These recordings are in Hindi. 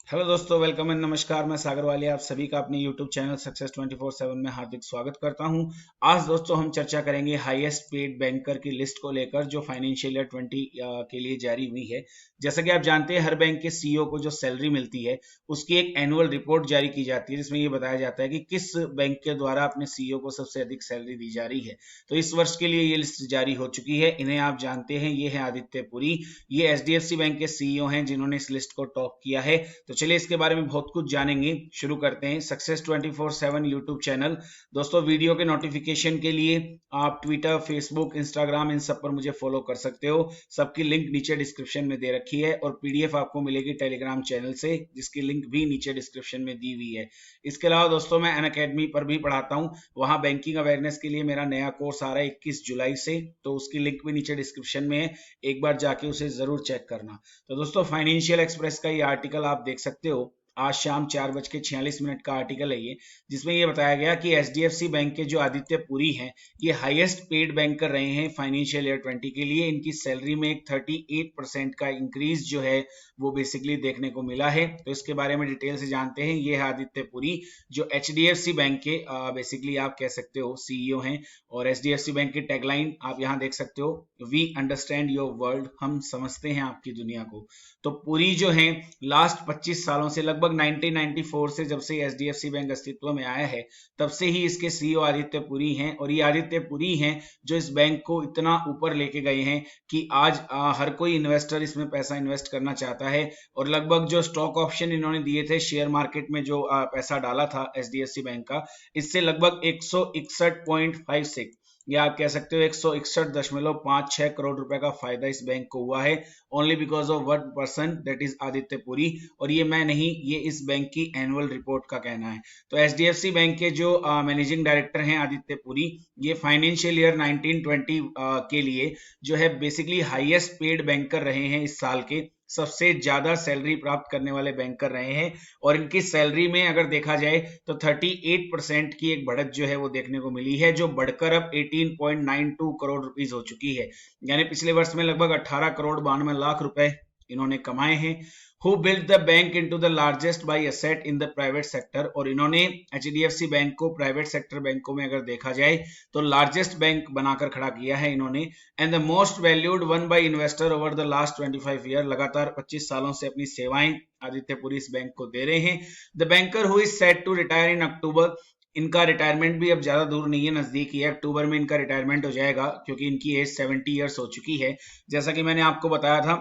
हेलो दोस्तों, वेलकम एंड नमस्कार। मैं सागर वाली आप सभी का अपने यूट्यूब चैनल सक्सेस 24/7 में हार्दिक स्वागत करता हूं। आज दोस्तों हम चर्चा करेंगे हाईएस्ट पेड बैंकर की लिस्ट को लेकर जो फाइनेंशियल ईयर 20 के लिए जारी हुई है। जैसा कि आप जानते हैं, हर बैंक के सीईओ को जो सैलरी मिलती है उसकी एक एनुअल रिपोर्ट जारी की जाती है, जिसमें ये बताया जाता है कि किस बैंक के द्वारा अपने सीईओ को सबसे अधिक सैलरी दी जा रही है। तो इस वर्ष के लिए ये लिस्ट जारी हो चुकी है। इन्हें आप जानते हैं, ये है आदित्य पुरी। ये एचडीएफसी बैंक के सीईओ हैं जिन्होंने इस लिस्ट को टॉप किया है। तो चलिए इसके बारे में बहुत कुछ जानेंगे। शुरू करते हैं। Success 24/7 YouTube channel. दोस्तों, वीडियो के नोटिफिकेशन के लिए आप ट्विटर, फेसबुक, इंस्टाग्राम इन सब पर मुझे फॉलो कर सकते हो। सबकी लिंक नीचे डिस्क्रिप्शन में दे रखी है और पीडीएफ आपको मिलेगी टेलीग्राम चैनल से, जिसकी लिंक भी नीचे डिस्क्रिप्शन में दी हुई है। इसके अलावा दोस्तों, मैं अनअकैडमी पर भी पढ़ाता हूँ। वहां बैंकिंग अवेयरनेस के लिए मेरा नया कोर्स आ रहा है 21 जुलाई से, तो उसकी लिंक भी नीचे डिस्क्रिप्शन में है। एक बार जाके उसे जरूर चेक करना। तो दोस्तों, फाइनेंशियल एक्सप्रेस का ये आर्टिकल आप देख सकते हो। आज शाम 4:46 का आर्टिकल है ये, जिसमें ये बताया गया कि एचडीएफसी बैंक के जो आदित्य पुरी हैं, ये हाईएस्ट पेड बैंकर रहे हैं फाइनेंशियल ईयर 20 के लिए। इनकी सैलरी में एक 38% का इंक्रीज जो है वो बेसिकली देखने को मिला है। तो इसके बारे में डिटेल से जानते हैं। ये है आदित्य पुरी, जो एचडीएफसी बैंक के बेसिकली आप कह सकते हो सीईओ हैं। और एचडीएफसी बैंक की टैगलाइन आप यहाँ देख सकते हो, वी अंडरस्टैंड योर वर्ल्ड, हम समझते हैं आपकी दुनिया को। तो पुरी जो है लास्ट 25 सालों से, लगभग 1994 से, जब से एचडीएफसी बैंक अस्तित्व में आया है, तब से ही इसके सीईओ आदित्य पुरी हैं। और ये आदित्य पुरी हैं जो इस बैंक को इतना ऊपर लेके गए हैं कि आज हर कोई इन्वेस्टर इसमें पैसा इन्वेस्ट करना चाहता है। और लगभग जो स्टॉक ऑप्शन इन्होंने दिए थे शेयर मार्केट में, जो पैसा डाला था एचडीएफसी बैंक का, इससे लगभग 161.56, या आप कह सकते हो 161.56 करोड़ रुपए का फायदा इस बैंक को हुआ है, only because of one person, that is Aditya Puri. और ये मैं नहीं, ये इस बैंक की एनुअल रिपोर्ट का कहना है। तो एचडीएफसी बैंक के जो मैनेजिंग डायरेक्टर हैं आदित्य पुरी, ये फाइनेंशियल ईयर 1920 के लिए जो है बेसिकली हाईएस्ट पेड बैंकर रहे हैं। इस साल के सबसे ज्यादा सैलरी प्राप्त करने वाले बैंकर रहे हैं। और इनकी सैलरी में अगर देखा जाए तो 38% की एक बढ़त जो है वो देखने को मिली है, जो बढ़कर अब 18.92 करोड़ रुपीस हो चुकी है। यानी पिछले वर्ष में लगभग 18 करोड़ 92 लाख रुपए इन्होंने कमाए हैं। Who build the bank into the largest by asset in the private sector. और इन्होंने एचडीएफसी बैंक को प्राइवेट सेक्टर बैंकों में अगर देखा जाए तो लार्जेस्ट बैंक बनाकर खड़ा किया है इन्होंने। And the most valued one by investor over the last 25 year. लगातार 25 सालों से अपनी सेवाएं आदित्य पुरी इस बैंक को दे रहे हैं। The banker who is set to retire in October. इनका रिटायरमेंट भी अब ज्यादा दूर नहीं है, नजदीक ही है। अक्टूबर में इनका रिटायरमेंट हो जाएगा, क्योंकि इनकी एज 70 ईयर्स हो चुकी है। जैसा कि मैंने आपको बताया था,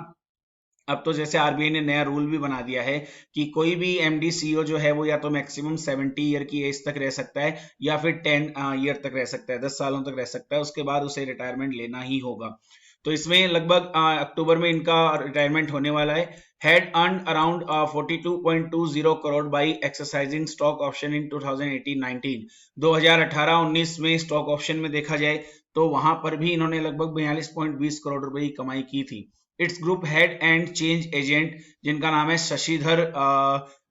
अब तो जैसे आरबीआई ने नया रूल भी बना दिया है कि कोई भी एमडी सीईओ जो है वो या तो मैक्सिमम 70 ईयर की एज तक रह सकता है, या फिर 10 ईयर तक रह सकता है, 10 सालों तक रह सकता है। उसके बाद उसे रिटायरमेंट लेना ही होगा। तो इसमें लगभग अक्टूबर में इनका रिटायरमेंट होने वाला है। Had earned around 42.20 crore by exercising stock option in 2018-19। 2018-19 में स्टॉक ऑप्शन में देखा जाए तो वहां पर भी इन्होंने लगभग 42.20 करोड़ रुपए की कमाई की थी। Its group head and change agent, जिनका नाम है शशिधर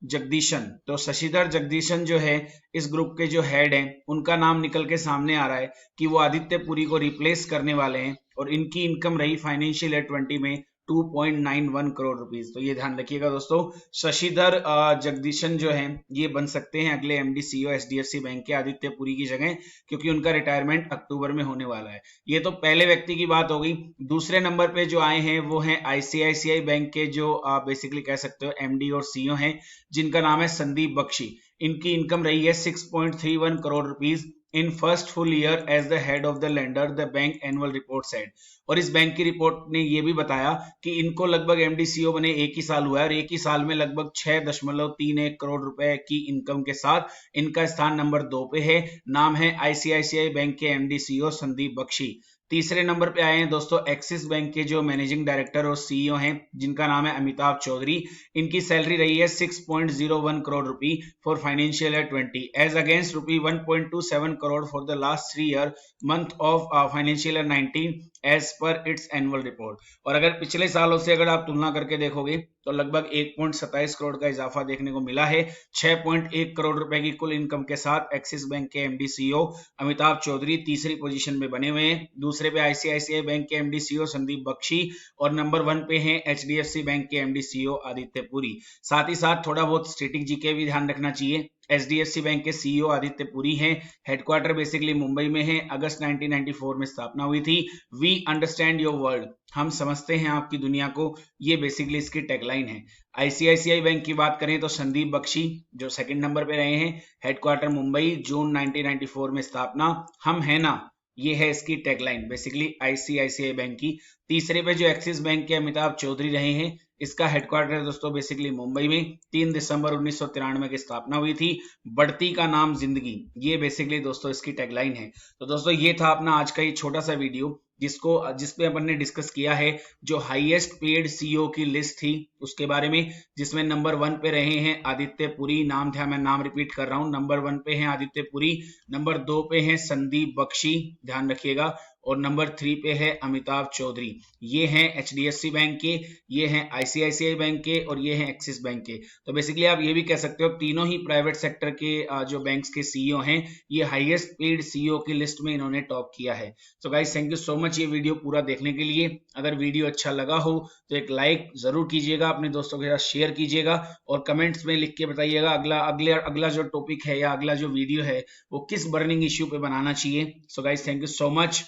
जगदीशन। तो शशिधर जगदीशन जो है इस ग्रुप के जो हेड हैं, उनका नाम निकल के सामने आ रहा है कि वो आदित्य पुरी को रिप्लेस करने वाले हैं। और इनकी इनकम रही फाइनेंशियल ईयर 20 में 2.91 करोड़ रुपीस। तो ये ध्यान रखिएगा दोस्तों, शशिधर जगदीशन जो है ये बन सकते हैं अगले एमडी सीईओ एचडीएफसी बैंक के आदित्य पुरी की जगह, क्योंकि उनका रिटायरमेंट अक्टूबर में होने वाला है। ये तो पहले व्यक्ति की बात हो गई। दूसरे नंबर पे जो आए हैं वो हैं आईसीआईसीआई बैंक के जो बेसिकली कह सकते हो एमडी और सीईओ हैं, जिनका नाम है संदीप बख्शी। इनकी इनकम रही है 6.31 crore rupees in first full year as the head of the lender, the bank annual report said. और इस बैंक की रिपोर्ट ने ये भी बताया कि इनको लगभग एमडी सीईओ बने एक ही साल हुआ है, और एक ही साल में लगभग 6.31 करोड़ रुपए की इनकम के साथ इनका स्थान नंबर 2 पे है। नाम है आईसीआईसीआई बैंक के एमडी सीईओ संदीप बख्शी। तीसरे नंबर पे आए हैं दोस्तों एक्सिस बैंक के जो मैनेजिंग डायरेक्टर और सीईओ हैं, जिनका नाम है अमिताभ चौधरी। इनकी सैलरी रही है 6.01 crore rupee for financial year 20 as against rupee 1.27 crore for the last 3 year month of financial year 19 as per its annual report. और अगर पिछले सालों से अगर आप तुलना करके देखोगे तो लगभग 1.27 करोड़ का इजाफा देखने को मिला है। 6.1 करोड़ रुपए की कुल इनकम के साथ एक्सिस बैंक के एमडी सीईओ अमिताभ चौधरी तीसरी पोजीशन में बने हुए हैं। दूसरे पे आईसीआईसीआई बैंक के एमडी सीईओ संदीप बख्शी और नंबर 1 पे हैं एचडीएफसी बैंक के एमडी सीईओ आदित्य पुरी। साथ ही साथ थोड़ा बहुत स्टैटिक जीके भी ध्यान रखना चाहिए। एचडीएफसी बैंक के सीईओ आदित्य पुरी हैं, हेडक्वार्टर बेसिकली मुंबई में है, अगस्त 1994 में स्थापना हुई थी। वी अंडरस्टैंड योर वर्ल्ड, हम समझते हैं आपकी दुनिया को, ये बेसिकली इसकी टैगलाइन है। आईसीआईसीआई बैंक की बात करें तो संदीप बख्शी जो सेकंड नंबर पे रहे हैं, हेडक्वार्टर मुंबई, जून 1994 में स्थापना, हम है ना, ये है इसकी टैगलाइन बेसिकली आईसीआईसीआई बैंक की। तीसरे पे जो एक्सिस बैंक के अमिताभ चौधरी रहे हैं, इसका हेडक्वार्टर दोस्तों बेसिकली मुंबई में, 3 दिसंबर 1993 की स्थापना हुई थी। बढ़ती का नाम जिंदगी, ये बेसिकली दोस्तों इसकी टैगलाइन है। तो दोस्तों ये था अपना आज का ये छोटा सा वीडियो जिसपे अपन ने डिस्कस किया है जो हाईएस्ट पेड सीईओ की लिस्ट थी उसके बारे में, जिसमें नंबर 1 पे रहे हैं आदित्य पुरी, नाम था, मैं नाम रिपीट कर रहा हूं, नंबर 1 पे हैं आदित्य पुरी, नंबर 2 पे हैं संदीप बख्शी, ध्यान रखिएगा, और नंबर 3 पे है अमिताभ चौधरी। ये हैं एचडीएफसी बैंक के, ये हैं आईसीआईसीआई बैंक के और ये हैं एक्सिस बैंक के। तो बेसिकली आप ये भी कह सकते हो तीनों ही प्राइवेट सेक्टर के जो बैंक्स के सीईओ हैं, ये हाईएस्ट पेड सीईओ की लिस्ट में इन्होंने टॉप किया है। सो guys thank you so much ये वीडियो पूरा देखने के लिए। अगर वीडियो अच्छा लगा हो तो एक लाइक जरूर कीजिएगा, अपने दोस्तों के साथ शेयर कीजिएगा और कमेंट्स में लिख के बताइएगा अगला जो टॉपिक है या अगला जो वीडियो है वो किस बर्निंग इश्यू पे बनाना चाहिए। So guys thank you so much,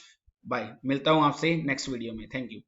bye, मिलता हूं आपसे नेक्स्ट वीडियो में, थैंक यू।